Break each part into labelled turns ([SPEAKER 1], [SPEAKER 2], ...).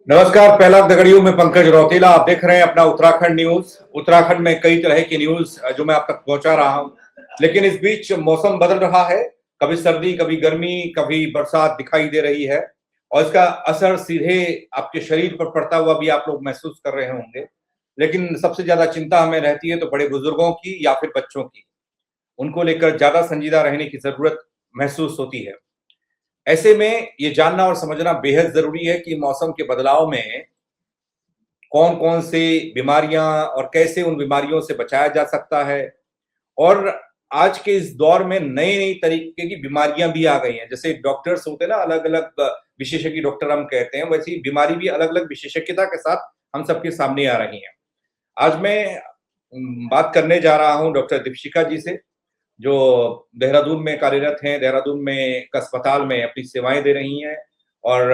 [SPEAKER 1] नमस्कार। पहला दगड़ियों में पंकज रौतेला। आप देख रहे हैं अपना उत्तराखंड न्यूज। उत्तराखंड में कई तरह की न्यूज जो मैं आप तक पहुंचा रहा हूं, लेकिन इस बीच मौसम बदल रहा है। कभी सर्दी, कभी गर्मी, कभी बरसात दिखाई दे रही है और इसका असर सीधे आपके शरीर पर पड़ता हुआ भी आप लोग महसूस कर रहे होंगे। लेकिन सबसे ज्यादा चिंता हमें रहती है तो बड़े बुजुर्गों की या फिर बच्चों की। उनको लेकर ज्यादा संजीदा रहने की जरूरत महसूस होती है। ऐसे में ये जानना और समझना बेहद जरूरी है कि मौसम के बदलाव में कौन कौन से बीमारियां और कैसे उन बीमारियों से बचाया जा सकता है। और आज के इस दौर में नई नई तरीके की बीमारियां भी आ गई हैं। जैसे डॉक्टर्स होते हैं ना, अलग अलग विशेषज्ञ डॉक्टर हम कहते हैं, वैसी बीमारी भी अलग अलग विशेषज्ञता के साथ हम सबके सामने आ रही हैं। आज मैं बात करने जा रहा हूं डॉक्टर दीपशिका जी से, जो देहरादून में कार्यरत हैं, देहरादून में एक अस्पताल में अपनी सेवाएं दे रही हैं। और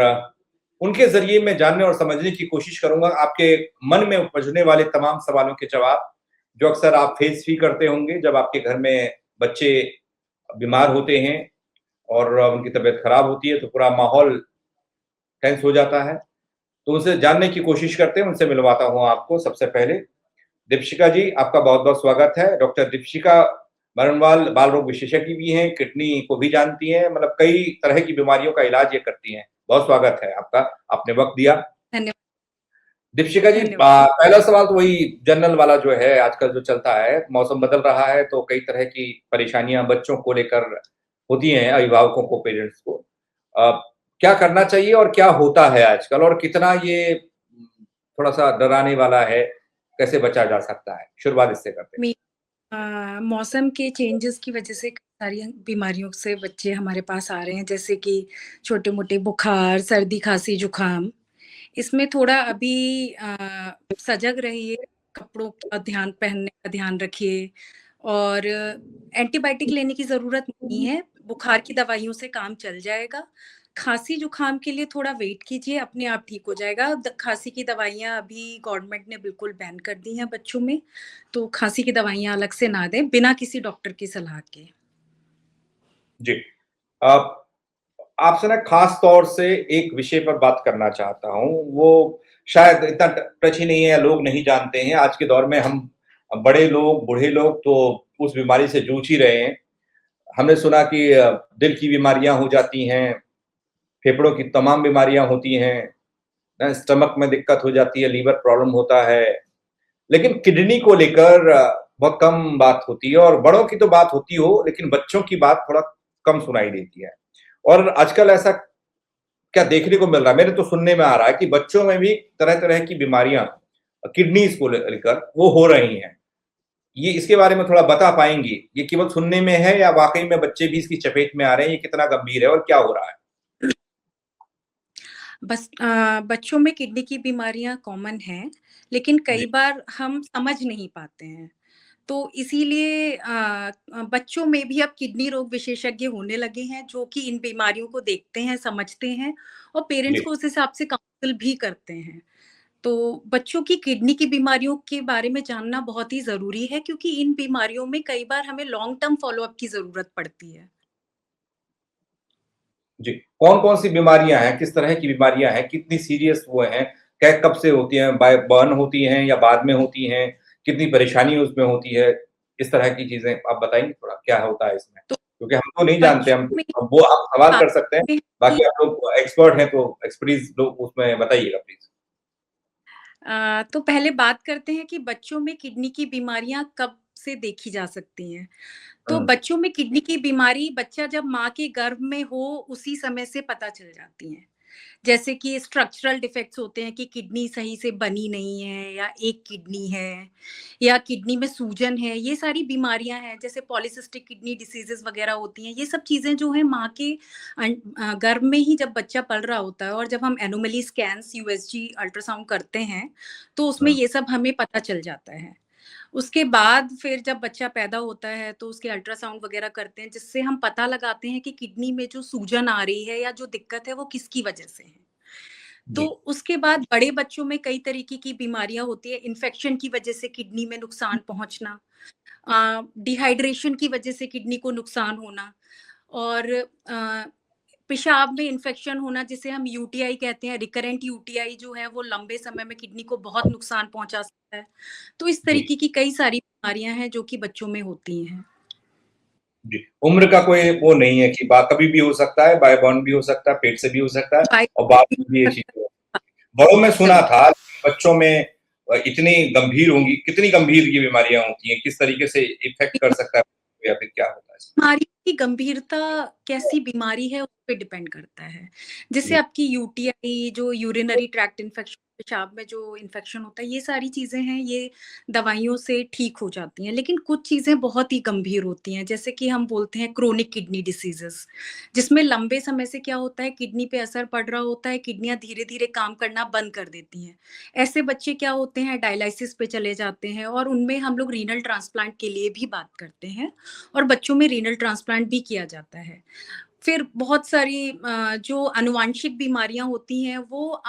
[SPEAKER 1] उनके ज़रिए मैं जानने और समझने की कोशिश करूँगा आपके मन में उपजने वाले तमाम सवालों के जवाब, जो अक्सर आप फेस भी करते होंगे जब आपके घर में बच्चे बीमार होते हैं और उनकी तबीयत खराब होती है, तो पूरा माहौल टेंस हो जाता है। तो उनसे जानने की कोशिश करते हैं, उनसे मिलवाता हूँ आपको सबसे पहले। दीपशिका जी, आपका बहुत-बहुत स्वागत है। डॉक्टर दीपशिका बरनवाल बाल रोग विशेषज्ञ भी हैं, किडनी को भी जानती हैं, मतलब कई तरह की बीमारियों का इलाज ये करती हैं। बहुत स्वागत है आपका, आपने वक़्त दिया।
[SPEAKER 2] धन्यवाद।
[SPEAKER 1] दीपशिका जी,
[SPEAKER 2] धन्यवाद।
[SPEAKER 1] पहला सवाल तो वही जनरल वाला जो है, आजकल जो चलता है, मौसम बदल रहा है तो कई तरह की परेशानियाँ बच्चों को लेकर होती हैं, अभिभावकों को, पेरेंट्स को। अ, क्या करना चाहिए और क्या होता है आजकल, और कितना ये थोड़ा-सा डराने वाला है, कैसे बचा जा सकता है? शुरुआत इससे करते हैं।
[SPEAKER 2] मी मौसम के चेंजेस की वजह से कई सारी बीमारियों से बच्चे हमारे पास आ रहे हैं, जैसे कि छोटे-मोटे बुखार, सर्दी, खाँसी, जुकाम। इसमें थोड़ा अभी सजग रहिए, कपड़ों का ध्यान पहनने का ध्यान रखिए और एंटीबायोटिक लेने की ज़रूरत नहीं है, बुखार की दवाइयों से काम चल जाएगा। खाँसी-जुकाम के लिए थोड़ा वेट कीजिए, अपने आप ठीक हो जाएगा। खाँसी की दवाइयाँ अभी गवर्नमेंट ने बिल्कुल बैन कर दी हैं बच्चों में, तो खाँसी की दवाइयाँ अलग से ना दें, बिना किसी डॉक्टर की सलाह के।
[SPEAKER 1] जी। आप आपसे ना खास तौर से एक विषय पर बात करना चाहता हूँ, वो शायद इतना टची नहीं है, लोग नहीं जानते हैं। आज के दौर में हम बड़े लोग, बूढ़े लोग तो उस बीमारी से जूझ ही रहे हैं। हमने सुना कि दिल की बीमारियाँ हो जाती हैं, फेफड़ों की तमाम बीमारियाँ होती हैं, स्टमक में दिक्कत हो जाती है, लीवर प्रॉब्लम होता है। लेकिन किडनी को लेकर बहुत कम बात होती है, और बड़ों की तो बात होती हो, लेकिन बच्चों की बात थोड़ा कम सुनाई देती है। और आजकल ऐसा क्या देखने को मिल रहा है? मेरे तो सुनने में आ रहा है कि बच्चों में भी तरह-तरह की बीमारियाँ किडनीज़ को लेकर वो हो रही हैं। ये इसके बारे में थोड़ा बता पाएँगी? ये केवल सुनने में है या वाक़ई में बच्चे भी इसकी चपेट में आ रहे हैं? ये कितना गंभीर है और क्या हो रहा है?
[SPEAKER 2] बस बच्चों में किडनी की बीमारियाँ कॉमन हैं, लेकिन
[SPEAKER 1] जी,
[SPEAKER 2] कई बार हम समझ नहीं पाते हैं। तो इसीलिए बच्चों में भी अब किडनी रोग विशेषज्ञ होने लगे हैं, जो कि इन बीमारियों को देखते हैं, समझते हैं और पेरेंट्स
[SPEAKER 1] जी,
[SPEAKER 2] को उस हिसाब से काउंसल भी करते हैं। तो बच्चों की किडनी की बीमारियों के बारे में जानना बहुत ही ज़रूरी है, क्योंकि इन बीमारियों में कई बार हमें लॉन्ग टर्म फ़ॉलो-अप की ज़रूरत पड़ती है।
[SPEAKER 1] जी। कौन-कौन सी बीमारियाँ हैं? किस तरह की बीमारियाँ हैं? कितनी सीरियस वो हैं? कै कब से होती हैं? बाय बर्न होती हैं या बाद में होती हैं? कितनी परेशानी उसमें होती है? इस तरह की चीज़ें आप बताएँगे थोड़ा, क्या होता है इसमें?
[SPEAKER 2] तो
[SPEAKER 1] क्योंकि हम तो नहीं जानते, हम
[SPEAKER 2] बच्चों में
[SPEAKER 1] अब वो आप सवाल कर सकते हैं,
[SPEAKER 2] बात
[SPEAKER 1] बाकी आप लोग एक्सपर्ट हैं तो एक्सपर्टीज़ लोग उसमें बताइएगा प्लीज़।
[SPEAKER 2] तो पहले बात करते हैं कि बच्चों में किडनी की बीमारियाँ कब से देखी जा सकती हैं। तो
[SPEAKER 1] हुँ,
[SPEAKER 2] बच्चों में किडनी की बीमारी बच्चा जब माँ के गर्भ में हो उसी समय से पता चल जाती हैं। जैसे कि स्ट्रक्चरल डिफेक्ट्स होते हैं कि किडनी सही से बनी नहीं है या एक किडनी है या किडनी में सूजन है, ये सारी बीमारियां हैं। जैसे पॉलीसिस्टिक किडनी डिसीजेस वगैरह होती हैं। ये सब चीजें जो हैं माँ के गर्भ में ही जब बच्चा पल रहा होता है और जब हम एनोमली स्कैन्स यूएसजी अल्ट्रासाउंड करते हैं तो उसमें
[SPEAKER 1] हुँ,
[SPEAKER 2] ये सब हमें पता चल जाता है। उसके बाद फिर जब बच्चा पैदा होता है तो उसके अल्ट्रासाउंड वगैरह करते हैं, जिससे हम पता लगाते हैं कि किडनी में जो सूजन आ रही है या जो दिक्कत है वो किसकी वजह से है। तो
[SPEAKER 1] जी,
[SPEAKER 2] उसके बाद बड़े बच्चों में कई तरीके की बीमारियां होती है। इन्फेक्शन की वजह से किडनी में नुकसान पहुंचना, डिहाइड्रेशन की वजह से किडनी को नुकसान होना और पेशाब में इन्फेक्शन होना, जिसे हम यूटीआई कहते हैं, रिकरेंट यूटीआई जो है वो लंबे समय में किडनी को बहुत नुकसान पहुंचा सकता है। तो इस
[SPEAKER 1] जी,
[SPEAKER 2] तरीके की कई सारी बीमारियां हैं जो कि बच्चों में होती हैं।
[SPEAKER 1] जी। उम्र का कोई वो नहीं है कि बा कभी भी हो सकता है, बाय बॉर्न भी हो सकता है, पेट से भी हो सकता है
[SPEAKER 2] बाय
[SPEAKER 1] और बाद में भी ये चीज़ हो। बड़ों में सुना
[SPEAKER 2] सभी
[SPEAKER 1] था कि बच्चों में इतनी गंभीर होंगी, कितनी गंभीर ये बीमारियाँ होती हैं, किस तरीके से इफ़ेक्ट कर सकता है या फिर क्या होता है इसमें?
[SPEAKER 2] बीमारी की गंभीरता कैसी बीमारी है उस पे डिपेंड करता है। जैसे
[SPEAKER 1] जी,
[SPEAKER 2] आपकी यूटीआई, जो यूरिनरी ट्रैक्ट इन्फेक्शन, पेशाब में जो इन्फेक्शन होता है, ये सारी चीज़ें हैं, ये दवाइयों से ठीक हो जाती हैं। लेकिन कुछ चीज़ें बहुत ही गंभीर होती हैं, जैसे कि हम बोलते हैं क्रोनिक किडनी डिसीज़ेज़, जिसमें लंबे समय से क्या होता है, किडनी पे असर पड़ रहा होता है, किडनियाँ धीरे-धीरे काम करना बंद कर देती हैं। ऐसे बच्चे क्या होते हैं, डायलिसिस पे चले जाते हैं और उनमें हम लोग रीनल ट्रांसप्लांट के लिए भी बात करते हैं। और बच्चों में रीनल ट्रांसप्लांट भी किया जाता है। फिर बहुत सारी जो आनुवांशिक बीमारियाँ होती हैं, वो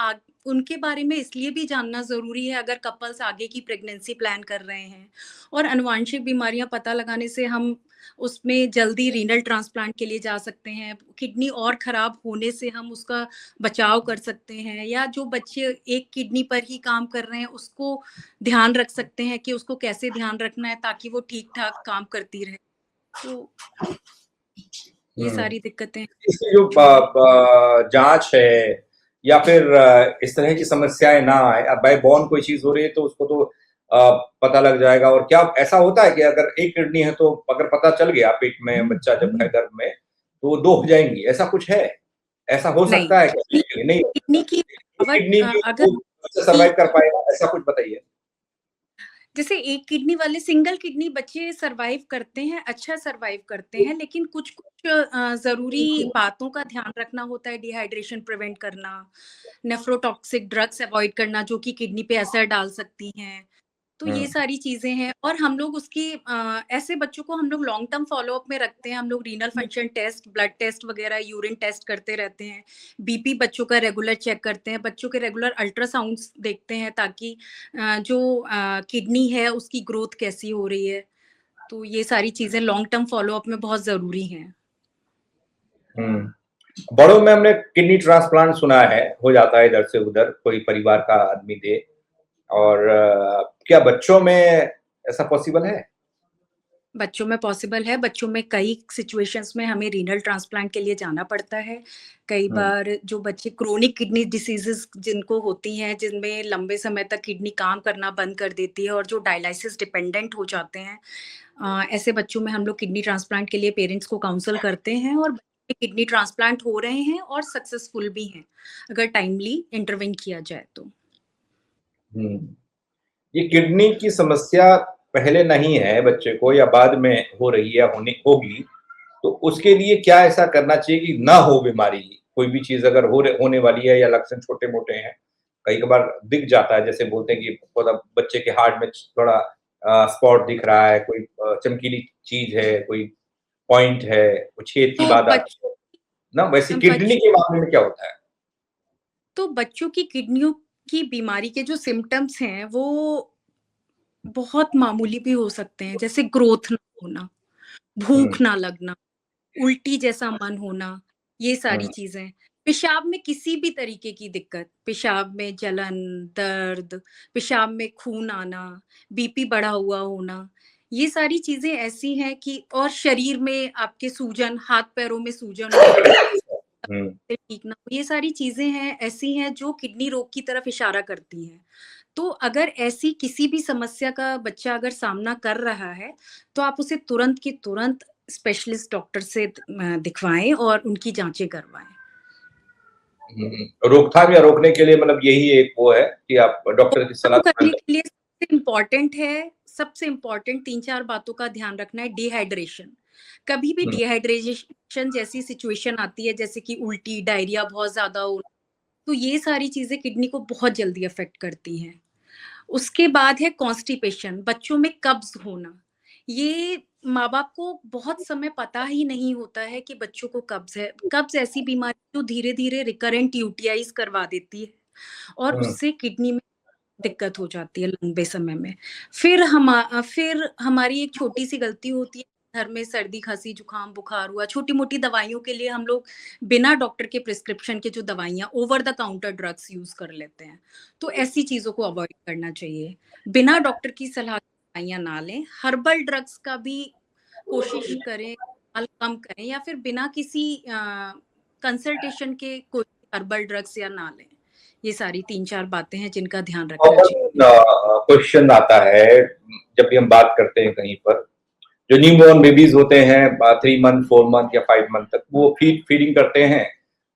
[SPEAKER 2] उनके बारे में इसलिए भी जानना ज़रूरी है अगर कपल्स आगे की प्रेगनेंसी प्लान कर रहे हैं। और आनुवांशिक बीमारियाँ पता लगाने से हम उसमें जल्दी रीनल ट्रांसप्लांट के लिए जा सकते हैं। किडनी और खराब होने से हम उसका बचाव कर सकते हैं, या जो बच्चे एक किडनी पर ही काम कर रहे हैं, उसको ध्यान रख सकते हैं कि उसको कैसे ध्यान रखना है ताकि वो ठीक-ठाक काम करती रहे। तो ये
[SPEAKER 1] हुँ।
[SPEAKER 2] सारी दिक्कतें
[SPEAKER 1] इसकी जो
[SPEAKER 2] जो हैं।
[SPEAKER 1] जाँच है या फिर इस तरह की समस्याएँ ना आए, अब बाय बॉर्न कोई चीज़ हो रही है तो उसको तो पता लग जाएगा और क्या ऐसा होता है कि अगर एक किडनी है तो अगर पता चल गया पेट में बच्चा जब है गर्भ में, तो वो 2 हो जाएँगी, ऐसा कुछ है? ऐसा हो
[SPEAKER 2] नहीं,
[SPEAKER 1] सकता है
[SPEAKER 2] किडनी
[SPEAKER 1] क्या? नहीं,
[SPEAKER 2] किडनी की
[SPEAKER 1] एक
[SPEAKER 2] गिरावट
[SPEAKER 1] किडनी भी
[SPEAKER 2] अगर
[SPEAKER 1] वो बच्चा सर्वाइव कर
[SPEAKER 2] ठीक हो,
[SPEAKER 1] पाएगा, ऐसा कुछ बताइए?
[SPEAKER 2] जैसे एक किडनी वाले सिंगल किडनी बच्चे सर्वाइव करते हैं, अच्छा सर्वाइव करते हैं, लेकिन कुछ-कुछ ज़रूरी बातों का ध्यान रखना होता है, डिहाइड्रेशन प्रिवेंट करना, नेफ्रोटॉक्सिक ड्रग्स अवॉइड करना जो कि किडनी पे असर डाल सकती हैं। तो
[SPEAKER 1] हुँ,
[SPEAKER 2] ये सारी चीज़ें हैं और हम लोग उसकी ऐसे बच्चों को हम लोग लॉन्ग टर्म फ़ॉलो-अप में रखते हैं। हम लोग renal function test, blood test वग़ैरह, यूरिन टेस्ट करते रहते हैं। बीपी बच्चों का रेगुलर चेक करते हैं। बच्चों के रेगुलर अल्ट्रासाउंड्स देखते हैं ताकि जो किडनी है उसकी ग्रोथ कैसी हो रही है। तो ये सारी चीज़ें लॉन्ग टर्म फ़ॉलो-अप में बहुत ज़रूरी हैं।
[SPEAKER 1] हुँ। बड़ों में हमने किडनी ट्रांसप्लांट सुना है, हो जाता है इधर से उधर, कोई परिवार का आदमी दे और क्या बच्चों में ऐसा पॉसिबल है?
[SPEAKER 2] बच्चों में पॉसिबल है, बच्चों में कई सिचुएशंस में हमें रीनल ट्रांसप्लांट के लिए जाना पड़ता है। कई
[SPEAKER 1] हुँ,
[SPEAKER 2] बार जो बच्चे क्रोनिक किडनी डिसीज़ेज़ जिनको होती हैं, जिनमें लंबे समय तक किडनी काम करना बंद कर देती है और जो डायलिसिस डिपेंडेंट हो जाते हैं, ऐसे बच्चों में हम लोग किडनी ट्रांसप्लांट के लिए पेरेंट्स को काउंसल करते हैं और किडनी ट्रांसप्लांट हो रहे हैं और सक्सेसफुल भी हैं, अगर टाइमली इंटरवेन किया जाए तो।
[SPEAKER 1] हुँ। ये किडनी की समस्या पहले नहीं है बच्चे को या बाद में हो रही है या होनी होगी, तो उसके लिए क्या ऐसा करना चाहिए कि ना हो बीमारी? कोई भी चीज़ अगर होने वाली है या लक्षण छोटे-मोटे हैं, कई-कभार दिख जाता है जैसे बोलते हैं कि थोड़ा बच्चे के हार्ट में थोड़ा स्पॉट दिख रहा है, कोई चमकीली चीज़ है, कोई पॉइंट है, कोई छेद की
[SPEAKER 2] तो
[SPEAKER 1] बात आती है, ना वैसे किडनी
[SPEAKER 2] बच्चों
[SPEAKER 1] के मामले में क्या होता है?
[SPEAKER 2] तो बच्चों की किडनियों की बीमारी के जो सिम्पटम्स हैं, वो बहुत मामूली भी हो सकते हैं, जैसे ग्रोथ ना होना,
[SPEAKER 1] हुँ,
[SPEAKER 2] भूख ना लगना, उल्टी जैसा मन होना, ये सारी
[SPEAKER 1] हुँ,
[SPEAKER 2] चीज़ें। पेशाब में किसी भी तरीके की दिक्कत, पेशाब में जलन, दर्द, पेशाब में खून आना, बीपी बढ़ा हुआ होना, ये सारी चीज़ें ऐसी हैं कि और शरीर में आपके सूजन, हाथ-पैरों में सूजन होना,
[SPEAKER 1] हुँ,
[SPEAKER 2] से ठीक ना हो, ये सारी चीज़ें हैं, ऐसी हैं जो किडनी रोग की तरफ इशारा करती हैं। तो अगर ऐसी किसी भी समस्या का बच्चा अगर सामना कर रहा है, तो आप उसे तुरंत की तुरंत स्पेशलिस्ट डॉक्टर से दिखवाएँ और उनकी जाँचें करवाएँ।
[SPEAKER 1] हुँ। रोकथाम या रोकने के लिए मतलब यही एक वो है कि आप डॉक्टर की सलाह
[SPEAKER 2] रोकथाम करने
[SPEAKER 1] तुरंत
[SPEAKER 2] के लिए सबसे इम्पोर्टेंट 3-4 बातों का ध्यान रखना है, डिहाइड्रेशन। कभी भी
[SPEAKER 1] हुँ,
[SPEAKER 2] डिहाइड्रेशन जैसी सिचुएशन आती है, जैसे कि उल्टी, डायरिया बहुत ज़्यादा हो, तो ये सारी चीज़ें किडनी को बहुत जल्दी अफ़ेक्ट करती हैं। उसके बाद है कॉन्स्टिपेशन, बच्चों में कब्ज़ होना। ये माँ-बाप को बहुत समय पता ही नहीं होता है कि बच्चों को कब्ज़ है। कब्ज़ ऐसी बीमारी जो धीरे-धीरे रिकरेंट यूटीआईज़ करवा देती है और
[SPEAKER 1] हुँ,
[SPEAKER 2] उससे किडनी में दिक्कत हो जाती है लंबे समय में। फिर हमारी एक छोटी-सी गलती होती है, घर में सर्दी खांसी जुकाम बुखार हुआ, छोटी मोटी दवाइयों के लिए हम लोग बिना डॉक्टर के प्रिस्क्रिप्शन के जो दवाइयाँ over the counter drugs use कर लेते हैं, तो ऐसी चीजों को अवॉइड करना चाहिए। बिना डॉक्टर की सलाह के दवाइयाँ ना लें। हर्बल ड्रग्स का भी कोशिश करें, इस्तेमाल कम करें, या फिर बिना किसी कंसल्टेशन के कोई हर्बल ड्रग्स या ना लें। ये सारी 3-4 बातें हैं जिनका ध्यान रखना चाहिए।
[SPEAKER 1] क्वेश्चन आता है जब भी हम बात करते हैं कहीं पर, जो न्यू बॉर्न बेबीज होते हैं 3 मंथ 4 मंथ या 5 मंथ तक, वो फीडिंग करते हैं,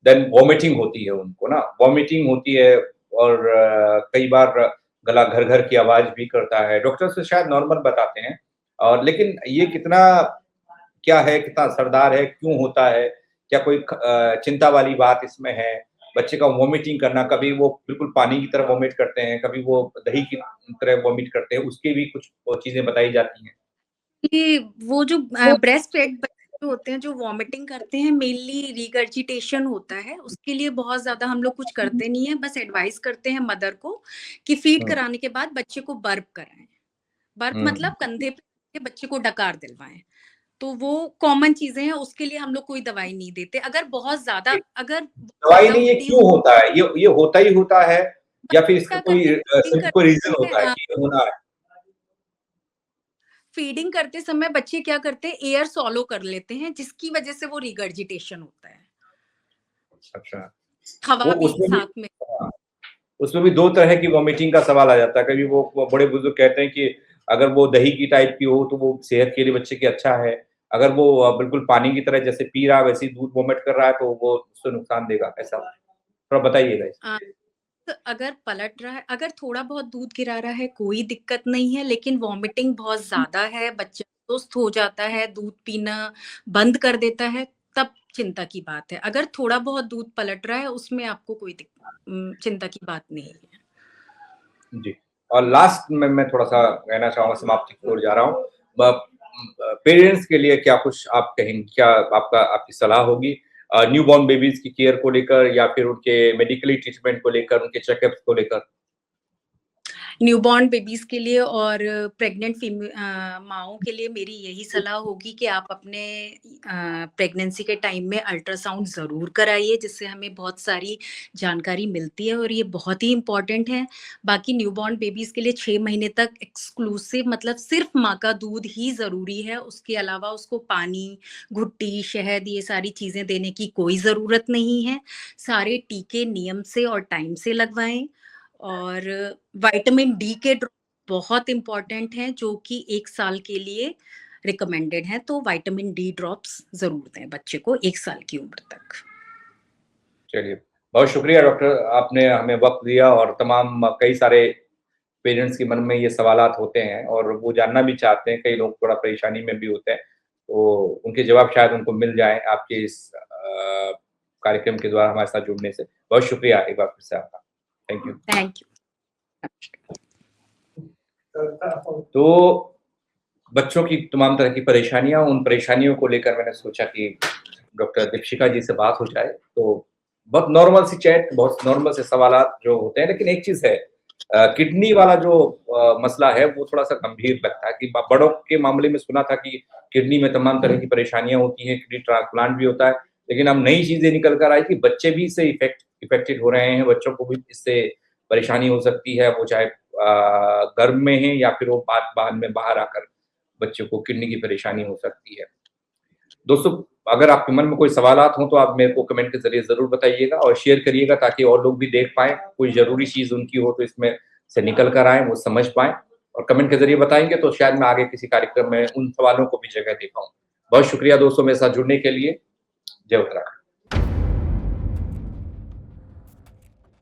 [SPEAKER 1] देन वॉमिटिंग होती है उनको ना, वॉमिटिंग होती है, और कई बार गला घर घर की आवाज भी करता है। डॉक्टर्स तो शायद नॉर्मल बताते हैं, और लेकिन ये कितना क्या है, कितना असरदार है, क्यों होता है, क्या कोई चिंता वाली बात इसमें है? बच्चे का वॉमिटिंग करना, कभी वो बिल्कुल पानी की तरह वॉमिट करते हैं, कभी वो दही की तरह वॉमिट करते हैं, उसकी भी कुछ चीजें बताई जाती हैं।
[SPEAKER 2] कि वो जो ब्रेस्ट फेड बच्चे होते हैं जो वॉमिटिंग करते हैं, मेनली रिगर्जिटेशन होता है, उसके लिए बहुत ज्यादा हम लोग कुछ करते नहीं है, बस एडवाइस करते हैं मदर को कि फीड कराने के बाद बच्चे को बर्प कराएं। बर्प मतलब कंधे पे बच्चे को डकार दिलवाएं। तो वो कॉमन चीजें हैं, उसके लिए हम लोग कोई दवाई नहीं देते। अगर बहुत ज्यादा
[SPEAKER 1] दवाई नहीं, ये क्यों होता है? ये होता ही होता है, या फिर इसका कोई कोई रीजन होता है कि होना है?
[SPEAKER 2] फीडिंग करते समय बच्चे क्या करते हैं, एयर सॉलो कर लेते हैं, जिसकी वजह से वो रिगर्जिटेशन होता है।
[SPEAKER 1] अच्छा,
[SPEAKER 2] हवा
[SPEAKER 1] वो
[SPEAKER 2] भी
[SPEAKER 1] उसमें भी,
[SPEAKER 2] साथ में।
[SPEAKER 1] हाँ, उसमें भी 2 तरह की वॉमिटिंग का सवाल आ जाता है। कभी वो बड़े बुजुर्ग कहते हैं कि अगर वो दही की टाइप की हो तो वो सेहत के लिए बच्चे की अच्छा है, अगर वो बिल्कुल पानी की तरह जैसे पी रहा है वैसे ही दूध वॉमिट कर रहा है तो वो उससे नुकसान देगा, ऐसा थोड़ा बताइएगा इस।
[SPEAKER 2] तो अगर पलट रहा है, अगर थोड़ा बहुत दूध गिरा रहा है कोई दिक्कत नहीं है, लेकिन वॉमिटिंग बहुत ज्यादा है, बच्चा सुस्त हो जाता है, दूध पीना बंद कर देता है, तब चिंता की बात है। अगर थोड़ा बहुत दूध पलट रहा है उसमें आपको कोई चिंता की बात नहीं है।
[SPEAKER 1] जी, और लास्ट में मैं थोड़ा-सा कहना चाहूँगा, समाप्ति की ओर जा रहा हूँ। पेरेंट्स के लिए क्या कुछ आप कहेंगे? क्या आपकी सलाह होगी न्यूबॉर्न बेबीज़ की केयर को लेकर, या फिर उनके मेडिकली ट्रीटमेंट को लेकर, उनके चेकअप्स को लेकर?
[SPEAKER 2] न्यूबॉर्न बेबीज के लिए और प्रेग्नेंट माओं के लिए मेरी यही सलाह होगी कि आप अपने प्रेगनेंसी के टाइम में अल्ट्रासाउंड ज़रूर कराइए, जिससे हमें बहुत सारी जानकारी मिलती है और ये बहुत ही इम्पॉर्टेंट है। बाकी न्यूबॉर्न बेबीज के लिए 6 महीने तक एक्सक्लूसिव मतलब सिर्फ माँ का दूध ही ज़रूरी है। उसके अलावा उसको पानी, घुट्टी, शहद ये सारी चीज़ें देने की कोई ज़रूरत नहीं है। सारे टीके नियम से और टाइम से लगवाएं, और विटामिन डी के ड्रॉप बहुत इम्पोर्टेंट हैं जो कि 1 साल के लिए रिकमेंडेड है, तो विटामिन डी ड्रॉप्स ज़रूर दें बच्चे को 1 साल की उम्र तक।
[SPEAKER 1] चलिए, बहुत शुक्रिया डॉक्टर, आपने हमें वक़्त दिया, और तमाम कई सारे पेरेंट्स के मन में ये सवालात होते हैं और वो जानना भी चाहते हैं, कई लोग थोड़ा परेशानी में भी होते हैं, तो उनके जवाब शायद उनको मिल जाएँ आपके इस कार्यक्रम के द्वारा हमारे साथ जुड़ने से। बहुत शुक्रिया एक बार फिर से आपका। Thank you.
[SPEAKER 2] Thank you.
[SPEAKER 1] तो बच्चों की तमाम तरह की परेशानियाँ, उन परेशानियों को लेकर मैंने सोचा कि डॉक्टर दीपशिखा जी से बात हो जाए, तो बहुत नॉर्मल सी चैट, बहुत नॉर्मल से सवालात जो होते हैं, लेकिन एक चीज़ है, किडनी वाला जो मसला है वो थोड़ा-सा गंभीर लगता है कि ब बड़ों के मामले में सुना था कि किडनी में तमाम तरह की परेशानियाँ होती हैं, किडनी ट्रांसप्लांट भी होता है, लेकिन अब नई चीज़ें निकल कर आई कि बच्चे भी इससे इफ़ेक्टेड हो रहे हैं, बच्चों को भी इससे परेशानी हो सकती है, वो चाहे गर्भ में है या फिर वो बाद में बाहर आकर बच्चों को किडनी की परेशानी हो सकती है। दोस्तों, अगर आपके मन में कोई सवालात हों तो आप मेरे को कमेंट के ज़रिए ज़रूर बताइएगा और शेयर करिएगा, ताकि और लोग भी देख पाएँ, कोई ज़रूरी चीज़ उनकी हो तो इसमें से निकल कर आएँ, वो समझ पाएँ, और कमेंट के ज़रिए बताएँगे तो शायद मैं आगे किसी कार्यक्रम में उन सवालों को भी जगह दे पाऊँ। बहुत शुक्रिया दोस्तों मेरे साथ जुड़ने के लिए। जय उत्तराखंड।